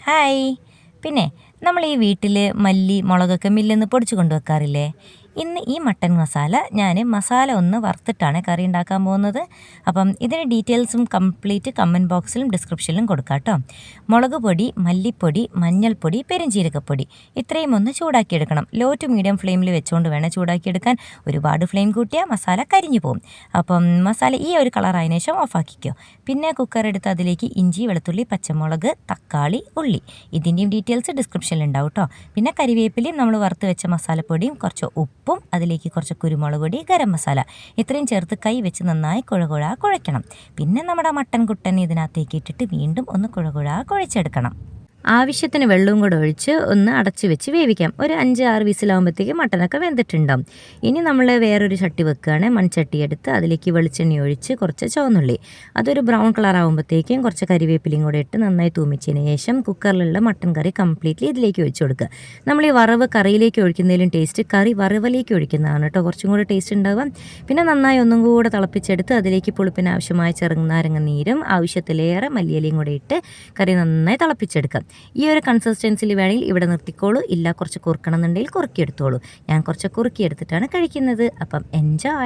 Hi. പിന്നെ നമ്മൾ ഈ വീട്ടിൽ മല്ലി മുളകൊക്കെ മില്ലിൽ നിന്ന് പൊടിച്ച് കൊണ്ടുവെക്കാറില്ലേ? ഇന്ന് ഈ മട്ടൻ മസാല ഞാൻ മസാല ഒന്ന് വറുത്തിട്ടാണ് കറി ഉണ്ടാക്കാൻ പോകുന്നത്. അപ്പം ഇതിന് ഡീറ്റെയിൽസും കംപ്ലീറ്റ് കമൻറ്റ് ബോക്സിലും ഡിസ്ക്രിപ്ഷനിലും കൊടുക്കാം കേട്ടോ. മുളക് പൊടി, മല്ലിപ്പൊടി, മഞ്ഞൾപ്പൊടി, പെരുംജീരകപ്പൊടി ഇത്രയും ഒന്ന് ചൂടാക്കിയെടുക്കണം. ലോ ടു മീഡിയം ഫ്ലെയിമിൽ വെച്ചുകൊണ്ട് വേണം ചൂടാക്കിയെടുക്കാൻ. ഒരുപാട് ഫ്ലെയിം കൂട്ടിയാൽ മസാല കരിഞ്ഞു പോകും. അപ്പം മസാല ഈ ഒരു കളറായതിനു ശേഷം ഓഫാക്കിക്കോ. പിന്നെ കുക്കർ എടുത്ത് അതിലേക്ക് ഇഞ്ചി, വെളുത്തുള്ളി, പച്ചമുളക്, തക്കാളി, ഉള്ളി ഇതിൻ്റെയും ഡീറ്റെയിൽസ് ഡിസ്ക്രിപ്ഷനിൽ ഉണ്ടാവും കേട്ടോ. പിന്നെ കരിവേപ്പിലയും നമ്മൾ വറുത്ത് വെച്ച മസാലപ്പൊടിയും കുറച്ച് ഉപ്പും അതിലേക്ക് കുറച്ച് കുരുമുളക് പൊടി, ഗരം മസാല ഇത്രയും ചേർത്ത് കൈ വെച്ച് നന്നായി കുഴക്കണം. പിന്നെ നമ്മുടെ മട്ടൻ കുട്ടൻ ഇതിനകത്തേക്ക് ഇട്ടിട്ട് വീണ്ടും ഒന്ന് കുഴച്ചെടുക്കണം. ആവശ്യത്തിന് വെള്ളവും കൂടെ ഒഴിച്ച് ഒന്ന് അടച്ച് വെച്ച് വേവിക്കാം. ഒരു 5-6 വിസിലാകുമ്പോഴത്തേക്ക് മട്ടനൊക്കെ വെന്തിട്ടുണ്ടാവും. ഇനി നമ്മൾ വേറൊരു ചട്ടി വെക്കുകയാണ്. മൺചട്ടി എടുത്ത് അതിലേക്ക് വെളിച്ചെണ്ണ ഒഴിച്ച് കുറച്ച് ചുവന്നുള്ളി അതൊരു ബ്രൗൺ കളർ ആകുമ്പോഴത്തേക്കും കുറച്ച് കരിവേപ്പിലയും കൂടെ ഇട്ട് നന്നായി തൂമിച്ചതിന് ശേഷം കുക്കറിലുള്ള മട്ടൻ കറി കംപ്ലീറ്റ്ലി ഇതിലേക്ക് ഒഴിച്ച് കൊടുക്കുക. നമ്മൾ ഈ വറവ് കറിയിലേക്ക് ഒഴിക്കുന്നതിലും ടേസ്റ്റ് കറി വറവിലേക്ക് ഒഴിക്കുന്നതാണ് കേട്ടോ കുറച്ചും കൂടെ ടേസ്റ്റ് ഉണ്ടാവുക. പിന്നെ നന്നായി ഒന്നും കൂടെ തിളപ്പിച്ചെടുത്ത് അതിലേക്ക് പുളിപ്പിന് ആവശ്യമായ ചെറുനാരങ്ങ നീരും ആവശ്യത്തിലേറെ മല്ലിയിലയും കൂടെ ഇട്ട് കറി നന്നായി തിളപ്പിച്ചെടുക്കാം. ഈ ഒരു കൺസിസ്റ്റൻസിൽ വേണമെങ്കിൽ ഇവിടെ നിർത്തിക്കോളൂ, ഇല്ല കുറച്ച് കുറുക്കണം എന്നുണ്ടെങ്കിൽ കുറുക്കിയെടുത്തോളൂ. ഞാൻ കുറച്ച് കുറുക്കിയെടുത്തിട്ടാണ് കഴിക്കുന്നത്. അപ്പം എൻജോയ്.